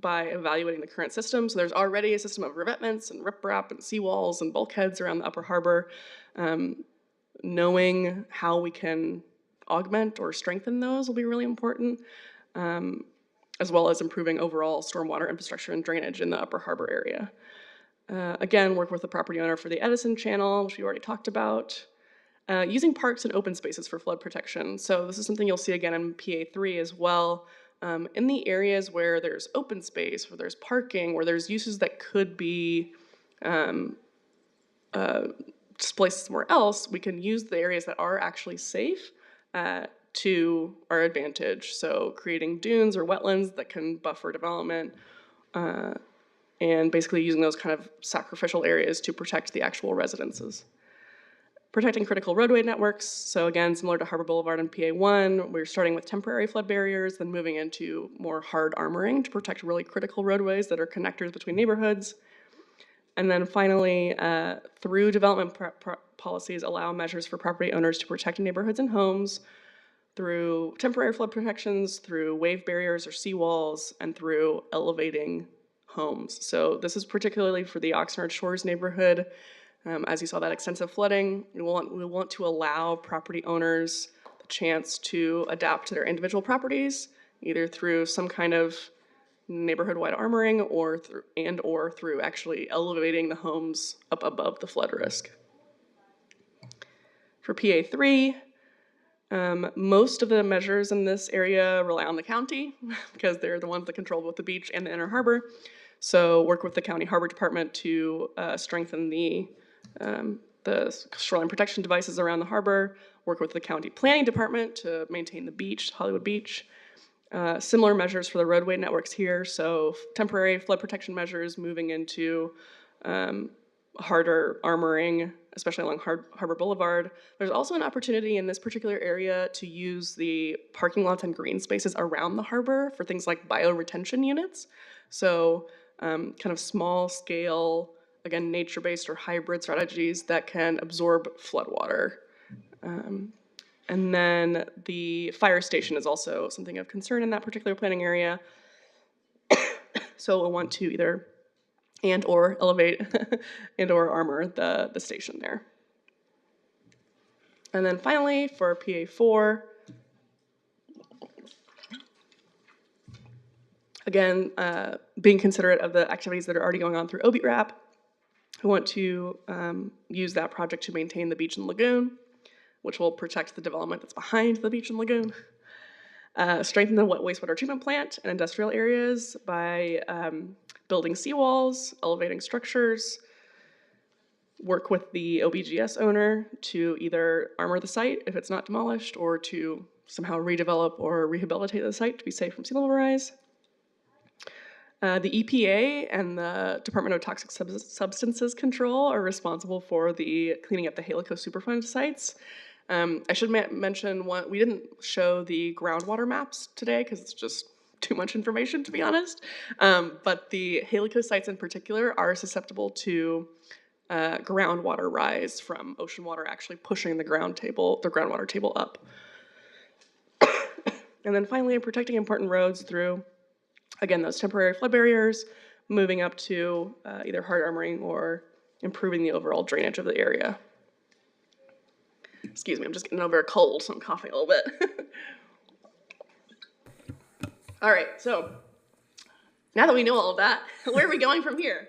by evaluating the current system. So there's already a system of revetments and riprap and seawalls and bulkheads around the upper harbor. Knowing how we can augment or strengthen those will be really important, as well as improving overall stormwater infrastructure and drainage in the upper harbor area. Again, work with the property owner for the Edison channel, which we already talked about. Using parks and open spaces for flood protection. So this is something you'll see again in PA3 as well. In the areas where there's open space, where there's parking, where there's uses that could be displaced somewhere else, we can use the areas that are actually safe to our advantage. So creating dunes or wetlands that can buffer development, and basically using those kind of sacrificial areas to protect the actual residences. Protecting critical roadway networks. So again, similar to Harbor Boulevard and PA1, we're starting with temporary flood barriers, then moving into more hard armoring to protect really critical roadways that are connectors between neighborhoods. And then finally, through development policies, allow measures for property owners to protect neighborhoods and homes through temporary flood protections, through wave barriers or seawalls, and through elevating homes. So this is particularly for the Oxnard Shores neighborhood. As you saw that extensive flooding, we want to allow property owners the chance to adapt to their individual properties, either through some kind of neighborhood-wide armoring or through actually elevating the homes up above the flood risk. For PA3, most of the measures in this area rely on the county because they're the ones that control both the beach and the inner harbor. So work with the county harbor department to strengthen the shoreline protection devices around the harbor, work with the county planning department to maintain the beach, Hollywood Beach. Similar measures for the roadway networks here, so temporary flood protection measures moving into harder armoring, especially along Harbor Boulevard. There's also an opportunity in this particular area to use the parking lots and green spaces around the harbor for things like bioretention units. So kind of small scale, again, nature-based or hybrid strategies that can absorb floodwater. And then the fire station is also something of concern in that particular planning area. So we'll want to either and or elevate and or armor the station there. And then finally for PA4, again, being considerate of the activities that are already going on through OBRAP. We want to use that project to maintain the beach and lagoon, which will protect the development that's behind the beach and lagoon. Strengthen the wastewater treatment plant and industrial areas by building seawalls, elevating structures, work with the OBGS owner to either armor the site if it's not demolished or to somehow redevelop or rehabilitate the site to be safe from sea level rise. The EPA and the Department of Toxic Substances Control are responsible for the cleaning up the Halico Superfund sites. I should mention we didn't show the groundwater maps today because it's just too much information, to be honest. But the Halico sites in particular are susceptible to groundwater rise from ocean water actually pushing the groundwater table up. And then finally, protecting important roads through, again, those temporary flood barriers, moving up to either hard armoring or improving the overall drainage of the area. Excuse me, I'm just getting over a cold, so I'm coughing a little bit. All right, so now that we know all of that, where are we going from here?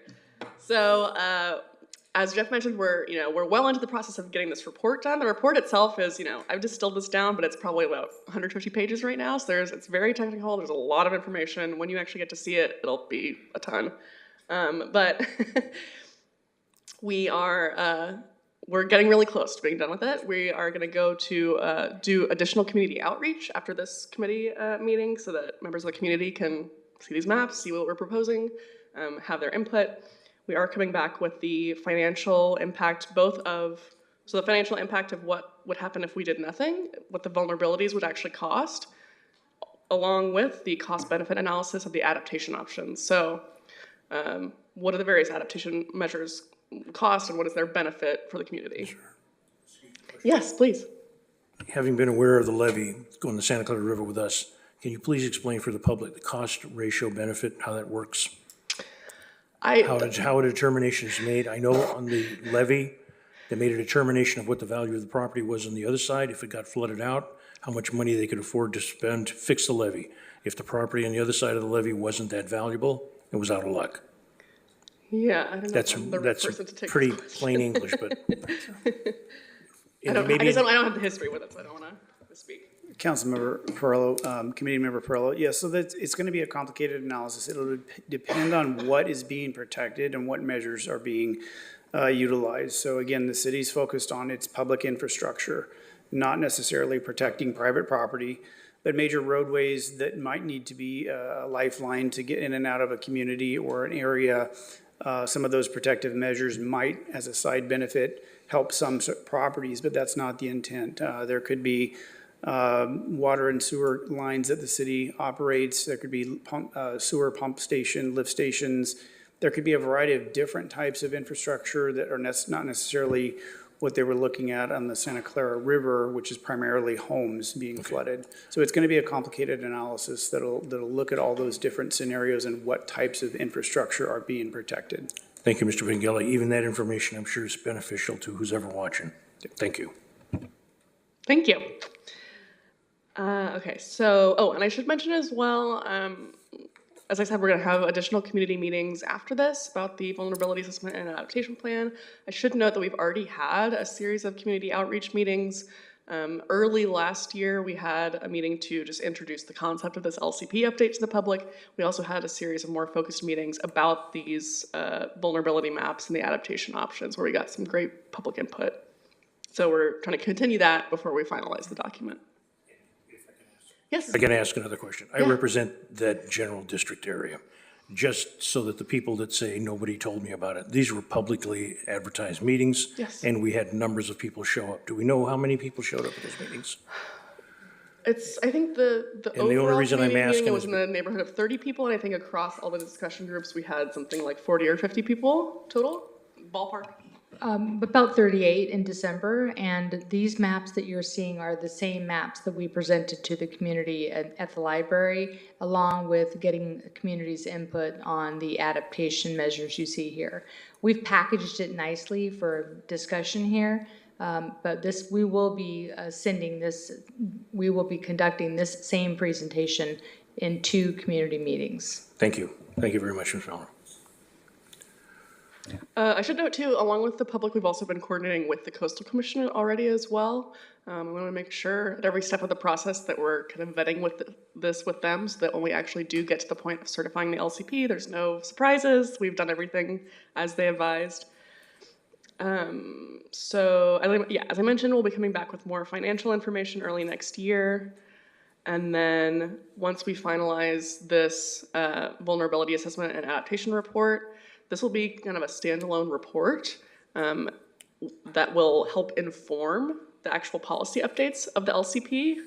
So as Jeff mentioned, we're well into the process of getting this report done. The report itself is, I've distilled this down, but it's probably about 150 pages right now. So it's very technical. There's a lot of information. When you actually get to see it, it'll be a ton. But we're getting really close to being done with it. We are going to go to do additional community outreach after this committee meeting so that members of the community can see these maps, see what we're proposing, have their input. We are coming back with the financial impact, the financial impact of what would happen if we did nothing, what the vulnerabilities would actually cost, along with the cost-benefit analysis of the adaptation options. So what are the various adaptation measures cost and what is their benefit for the community? Sure. Yes, please. Having been aware of the levee going to Santa Clara River with us, can you please explain for the public the cost ratio benefit, how that works? How a determination is made. I know on the levee, they made a determination of what the value of the property was on the other side. If it got flooded out, how much money they could afford to spend to fix the levee. If the property on the other side of the levee wasn't that valuable, it was out of luck. Yeah, I don't know. That's pretty plain English, but. I don't have the history with it, so I don't want to speak. Councilmember Perillo, Committee Member Perillo, yeah, so it's going to be a complicated analysis. It'll depend on what is being protected and what measures are being utilized. So again, the city's focused on its public infrastructure, not necessarily protecting private property, but major roadways that might need to be a lifeline to get in and out of a community or an area. Some of those protective measures might, as a side benefit, help some properties, but that's not the intent. There could be water and sewer lines that the city operates. There could be sewer pump station, lift stations. There could be a variety of different types of infrastructure that are not necessarily what they were looking at on the Santa Clara River, which is primarily homes being flooded. So it's going to be a complicated analysis that'll look at all those different scenarios and what types of infrastructure are being protected. Thank you, Mr. Vangeli. Even that information, I'm sure, is beneficial to who's ever watching. Thank you. Thank you. Okay, so, and I should mention as well, as I said, we're going to have additional community meetings after this about the vulnerability assessment and adaptation plan. I should note that we've already had a series of community outreach meetings. Early last year, we had a meeting to just introduce the concept of this LCP update to the public. We also had a series of more focused meetings about these vulnerability maps and the adaptation options where we got some great public input. So we're trying to continue that before we finalize the document. Yes. I can ask another question. I represent that general district area, just so that the people that say nobody told me about it, these were publicly advertised meetings. Yes. And we had numbers of people show up. Do we know how many people showed up at those meetings? I think the only overall reason I'm community asking meeting was is in the neighborhood of 30 people, and I think across all the discussion groups, we had something like 40 or 50 people total, ballpark. About 38 in December, and these maps that you're seeing are the same maps that we presented to the community at the library, along with getting the community's input on the adaptation measures you see here. We've packaged it nicely for discussion here, but we will be we will be conducting this same presentation in 2 community meetings. Thank you. Thank you very much, Ms. Fowler. I should note too, along with the public, we've also been coordinating with the Coastal Commission already as well. We want to make sure at every step of the process that we're kind of vetting this with them, so that when we actually do get to the point of certifying the LCP, there's no surprises. We've done everything as they advised. So as I mentioned, we'll be coming back with more financial information early next year. And then once we finalize this vulnerability assessment and adaptation report, this will be kind of a standalone report that will help inform the actual policy updates of the LCP.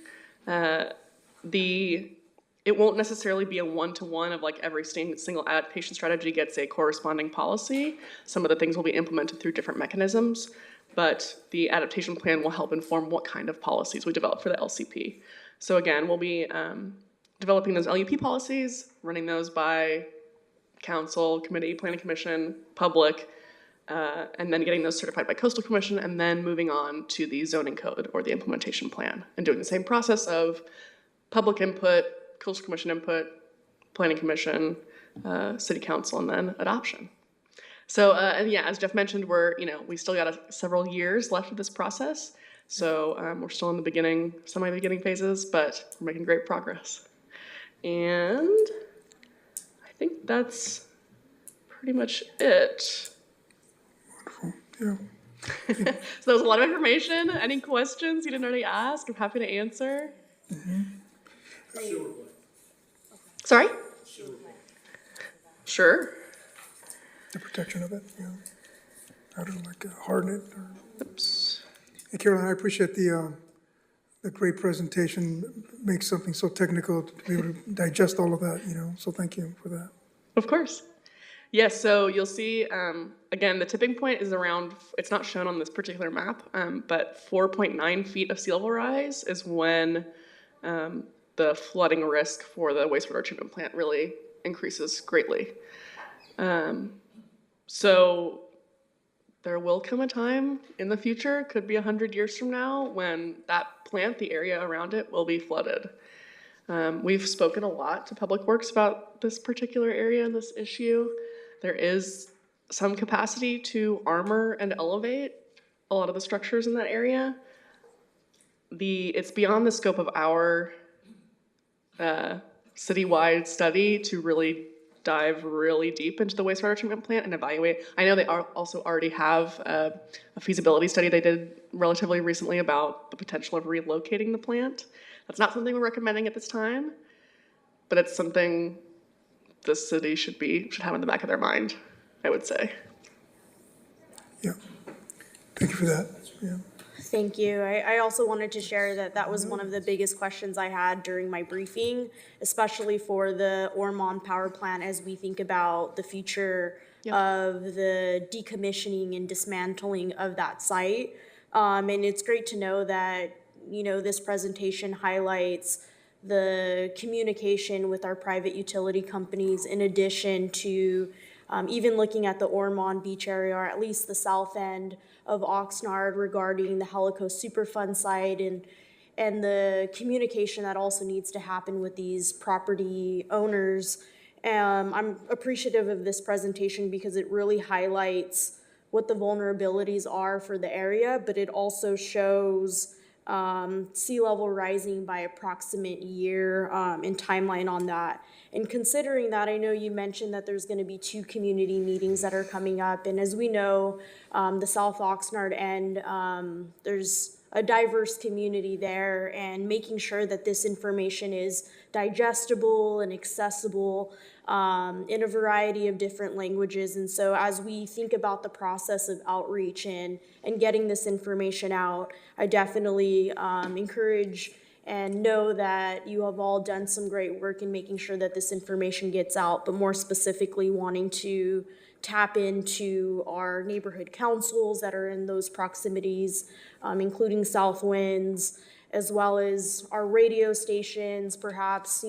It won't necessarily be a one-to-one of like every single adaptation strategy gets a corresponding policy. Some of the things will be implemented through different mechanisms, but the adaptation plan will help inform what kind of policies we develop for the LCP. So again, we'll be developing those LUP policies, running those by council, committee, planning commission, public, and then getting those certified by Coastal Commission, and then moving on to the zoning code or the implementation plan, and doing the same process of public input, Coastal Commission input, planning commission, city council, and then adoption. So, and yeah, as Jeff mentioned, we still got several years left of this process. So we're still in the semi-beginning phases, but we're making great progress. And I think that's pretty much it. Yeah. So that was a lot of information. Any questions you didn't already ask? I'm happy to answer. Sorry? Sure. The protection of it, yeah. How to harden it or. Oops. Hey, Carolyn, I appreciate the great presentation, makes something so technical to be able to digest all of that, so thank you for that. Of course. Yes, so you'll see, again, the tipping point is around, it's not shown on this particular map, but 4.9 feet of sea level rise is when the flooding risk for the wastewater treatment plant really increases greatly. So there will come a time in the future, could be 100 years from now, when that plant, the area around it, will be flooded. We've spoken a lot to Public Works about this particular area and this issue. There is some capacity to armor and elevate a lot of the structures in that area. It's beyond the scope of our citywide study to really dive really deep into the wastewater treatment plant and evaluate. I know they also already have a feasibility study they did relatively recently about the potential of relocating the plant. That's not something we're recommending at this time, but it's something the city should have in the back of their mind, I would say. Yeah, thank you for that, yeah. Thank you. I also wanted to share that was one of the biggest questions I had during my briefing, especially for the Ormond power plant as we think about the future of the decommissioning and dismantling of that site. And it's great to know that, this presentation highlights the communication with our private utility companies in addition to even looking at the Ormond Beach area, or at least the south end of Oxnard regarding the Helicoast Superfund site and the communication that also needs to happen with these property owners. I'm appreciative of this presentation because it really highlights what the vulnerabilities are for the area, but it also shows sea level rising by approximate year and timeline on that. And considering that, I know you mentioned that there's going to be 2 community meetings that are coming up. And as we know, the South Oxnard end, there's a diverse community there, and making sure that this information is digestible and accessible in a variety of different languages. And so as we think about the process of outreach and getting this information out, I definitely encourage and know that you have all done some great work in making sure that this information gets out, but more specifically wanting to tap into our neighborhood councils that are in those proximities, including South Winds, as well as our radio stations, perhaps,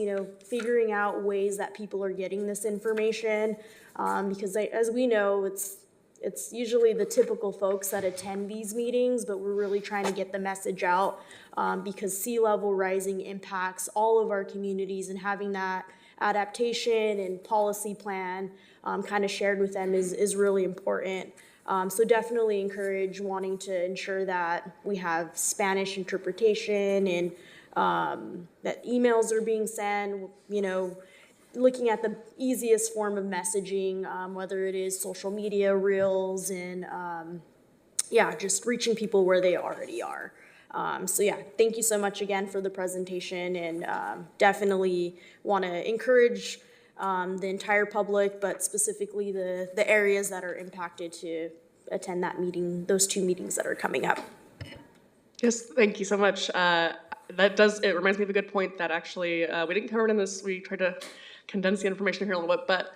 figuring out ways that people are getting this information. Because as we know, it's usually the typical folks that attend these meetings, but we're really trying to get the message out because sea level rising impacts all of our communities, and having that adaptation and policy plan kind of shared with them is really important. So definitely encourage wanting to ensure that we have Spanish interpretation and that emails are being sent, looking at the easiest form of messaging, whether it is social media, reels, and just reaching people where they already are. Thank you so much again for the presentation, and definitely want to encourage the entire public, but specifically the areas that are impacted to attend that meeting, those 2 meetings that are coming up. Yes, thank you so much. It reminds me of a good point that actually we didn't cover it in this. We tried to condense the information here a little bit, but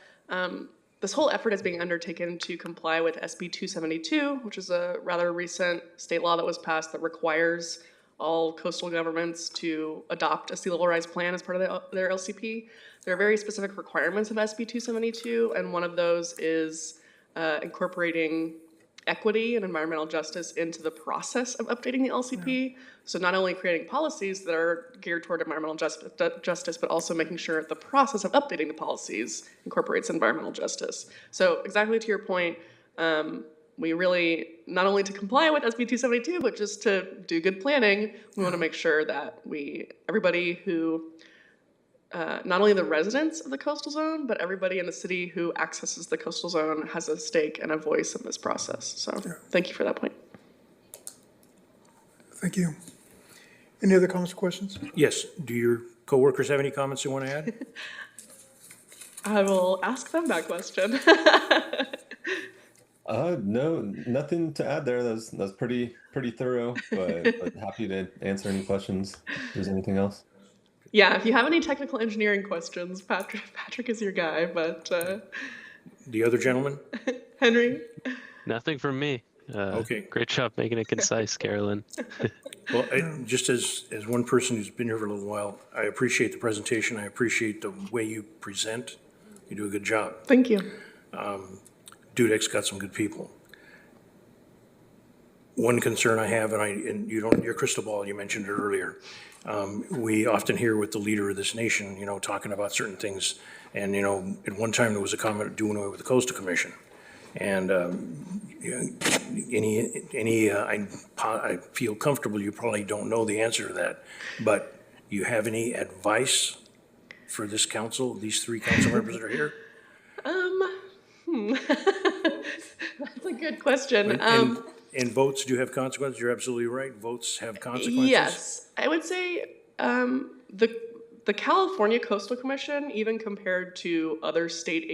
this whole effort is being undertaken to comply with SB 272, which is a rather recent state law that was passed that requires all coastal governments to adopt a sea level rise plan as part of their LCP. There are very specific requirements of SB 272, and one of those is incorporating equity and environmental justice into the process of updating the LCP. So not only creating policies that are geared toward environmental justice, but also making sure the process of updating the policies incorporates environmental justice. So exactly to your point, we really, not only to comply with SB 272, but just to do good planning, we want to make sure that everybody who, not only the residents of the coastal zone, but everybody in the city who accesses the coastal zone has a stake and a voice in this process. So thank you for that point. Thank you. Any other comments or questions? Yes, do your coworkers have any comments they want to add? I will ask them that question. No, nothing to add there. That's pretty thorough, but happy to answer any questions if there's anything else. Yeah, if you have any technical engineering questions, Patrick is your guy, but The other gentleman? Henry? Nothing from me. Okay. Great job making it concise, Carolyn. Well, just as one person who's been here for a little while, I appreciate the presentation. I appreciate the way you present. You do a good job. Thank you. Dudek's got some good people. One concern I have, and your crystal ball, you mentioned it earlier. We often hear with the leader of this nation, talking about certain things. And, at one time there was a comment doing away with the Coastal Commission. And I feel comfortable you probably don't know the answer to that, but you have any advice for this council, these 3 council members that are here? That's a good question. And votes do have consequences. You're absolutely right. Votes have consequences. Yes, I would say the California Coastal Commission, even compared to other state